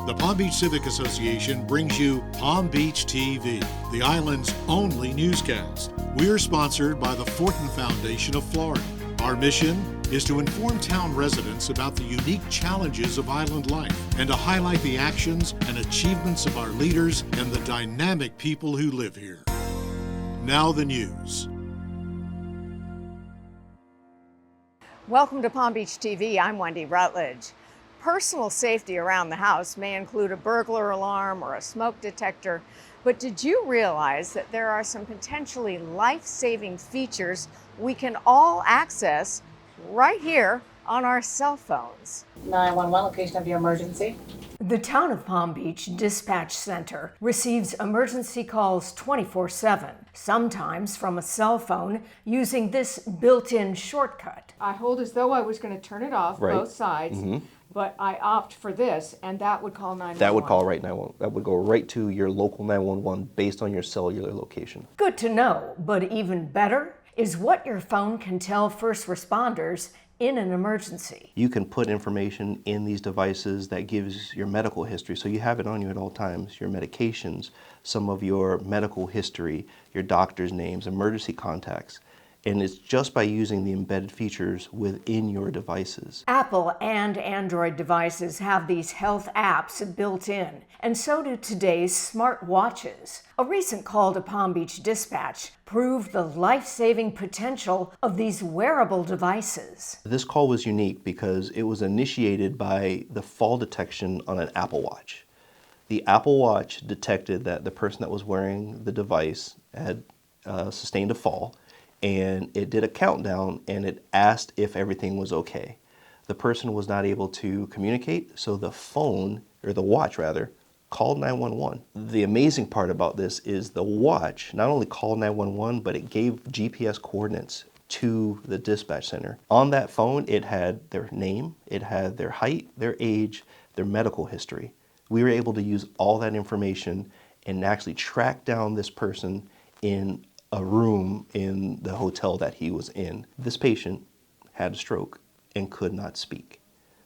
The Palm Beach Civic Association brings you Palm Beach TV, the island's only newscast. We're sponsored by the Fortin Foundation of Florida. Our mission is to inform town residents about the unique challenges of island life and to highlight the actions and achievements of our leaders and the dynamic people who live here. Now the news. Welcome to Palm Beach TV. I'm Wendy Rutledge. Personal safety around the house may include a burglar alarm or a smoke detector, but did you realize that there are some potentially life-saving features we can all access right here on our cell phones? 911, location of your emergency. The Town of Palm Beach Dispatch Center receives emergency calls 24/7, sometimes from a cell phone using this built-in shortcut. I hold as though I was going to turn it off, both sides, but I opt for this, and that would call 911. That would call right 911. That would go right to your local 911 based on your cellular location. Good to know, but even better is what your phone can tell first responders in an emergency. You can put information in these devices that gives your medical history, so you have it on you at all times, your medications, some of your medical history, your doctor's names, emergency contacts. And it's just by using the embedded features within your devices. Apple and Android devices have these health apps built in, and so do today's smart watches. A recent call to Palm Beach Dispatch proved the life-saving potential of these wearable devices. This call was unique because it was initiated by the fall detection on an Apple Watch. The Apple Watch detected that the person that was wearing the device had sustained a fall, and it did a countdown and it asked if everything was okay. The person was not able to communicate, so the phone, or the watch rather, called 911. The amazing part about this is the watch not only called 911, but it gave GPS coordinates to the dispatch center. On that phone, it had their name, it had their height, their age, their medical history. We were able to use all that information and actually track down this person in a room in the hotel that he was in. This patient had a stroke and could not speak.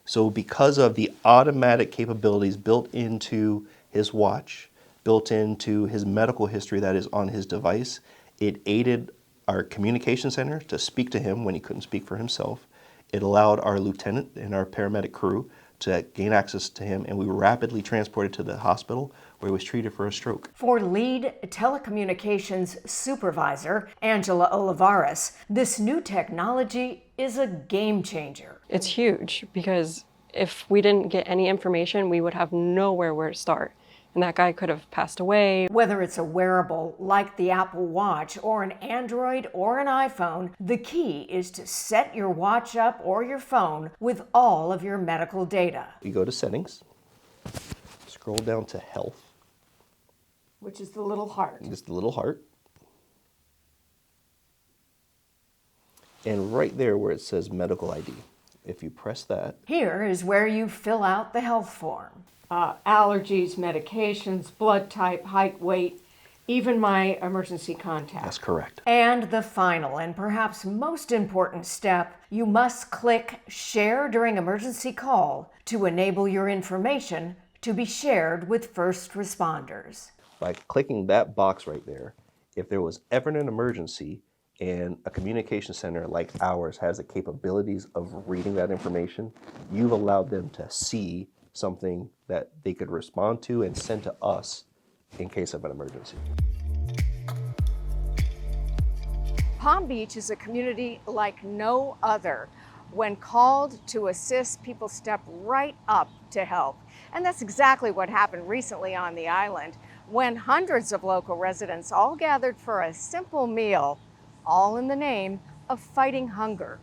So because of the automatic capabilities built into his watch, built into his medical history that is on his device, it aided our communication center to speak to him when he couldn't speak for himself. It allowed our lieutenant and our paramedic crew to gain access to him, and we were rapidly transported to the hospital where he was treated for a stroke. For lead telecommunications supervisor Angela Olivares, this new technology is a game changer. It's huge because if we didn't get any information, we would have nowhere where to start. And that guy could have passed away. Whether it's a wearable like the Apple Watch or an Android or an iPhone, the key is to set your watch up or your phone with all of your medical data. You go to settings, scroll down to health. Which is the little heart. Just the little heart. And right there where it says medical ID, if you press that. Here is where you fill out the health form. Allergies, medications, blood type, height, weight, even my emergency contact. That's correct. And the final and perhaps most important step, you must click Share During Emergency Call to enable your information to be shared with first responders. By clicking that box right there, if there was ever an emergency and a communication center like ours has the capabilities of reading that information, you've allowed them to see something that they could respond to and send to us in case of an emergency. Palm Beach is a community like no other. When called to assist, people step right up to help. And that's exactly what happened recently on the island when hundreds of local residents all gathered for a simple meal, all in the name of fighting hunger.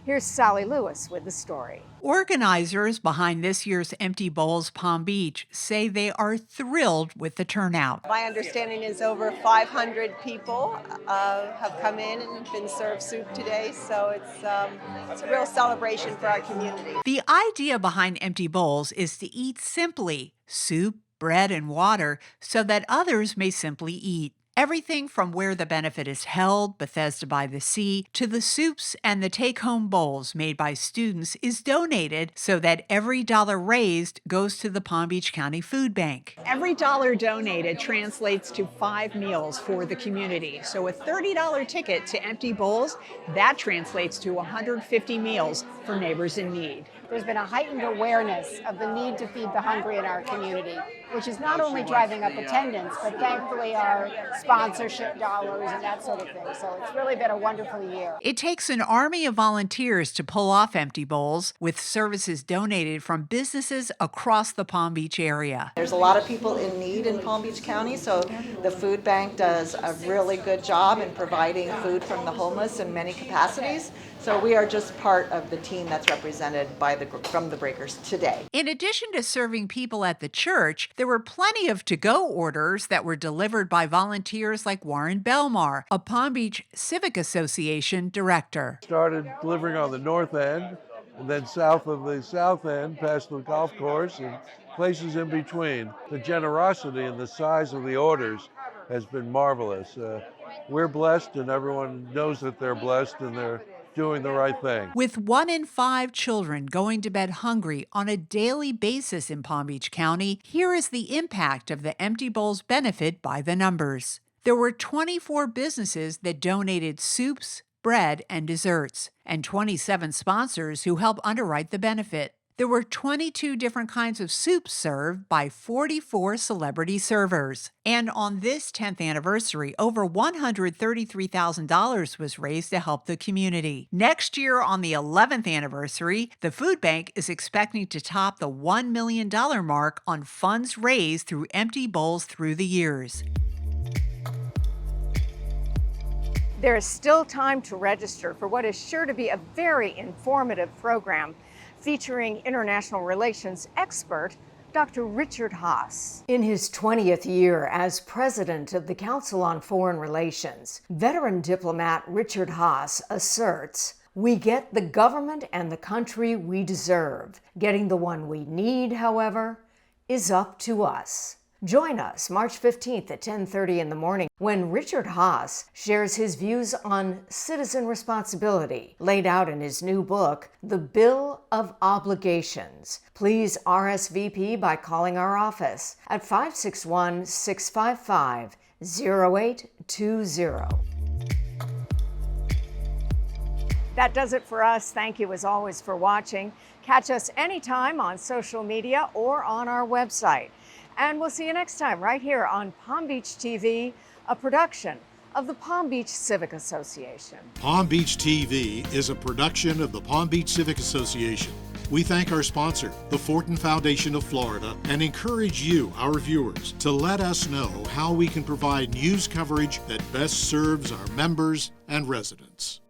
Here's Sally Lewis with the story. Organizers behind this year's Empty Bowls Palm Beach say they are thrilled with the turnout. My understanding is over 500 people have come in and been served soup today, so it's a real celebration for our community. The idea behind Empty Bowls is to eat simply, soup, bread, and water, so that others may simply eat. Everything from where the benefit is held, Bethesda by the Sea, to the soups and the take-home bowls made by students is donated so that every dollar raised goes to the Palm Beach County Food Bank. Every dollar donated translates to 5 meals for the community. So a $30 ticket to Empty Bowls, that translates to 150 meals for neighbors in need. There's been a heightened awareness of the need to feed the hungry in our community, which is not only driving up attendance, but thankfully our sponsorship dollars and that sort of thing. So it's really been a wonderful year. It takes an army of volunteers to pull off Empty Bowls, with services donated from businesses across the Palm Beach area. There's a lot of people in need in Palm Beach County, so the food bank does a really good job in providing food from the homeless in many capacities. So we are just part of the team that's represented from the Breakers today. In addition to serving people at the church, there were plenty of to-go orders that were delivered by volunteers like Warren Belmar, a Palm Beach Civic Association director. Started delivering on the north end, and then south of the south end, past the golf course, and places in between. The generosity and the size of the orders has been marvelous. We're blessed, and everyone knows that they're blessed, and they're doing the right thing. With 1 in 5 children going to bed hungry on a daily basis in Palm Beach County, here is the impact of the Empty Bowls benefit by the numbers. There were 24 businesses that donated soups, bread, and desserts, and 27 sponsors who helped underwrite the benefit. There were 22 different kinds of soups served by 44 celebrity servers. And on this 10th anniversary, over $133,000 was raised to help the community. Next year, on the 11th anniversary, the food bank is expecting to top the $1 million mark on funds raised through Empty Bowls through the years. There is still time to register for what is sure to be a very informative program featuring international relations expert Dr. Richard Haass. In his 20th year as president of the Council on Foreign Relations, veteran diplomat Richard Haass asserts, "We get the government and the country we deserve. Getting the one we need, however, is up to us." Join us March 15th at 10:30 in the morning when Richard Haass shares his views on citizen responsibility laid out in his new book, The Bill of Obligations. Please RSVP by calling our office at 561-655-0820. That does it for us. Thank you as always for watching. Catch us anytime on social media or on our website. And we'll see you next time right here on Palm Beach TV, a production of the Palm Beach Civic Association. Palm Beach TV is a production of the Palm Beach Civic Association. We thank our sponsor, the Fortin Foundation of Florida, and encourage you, our viewers, to let us know how we can provide news coverage that best serves our members and residents.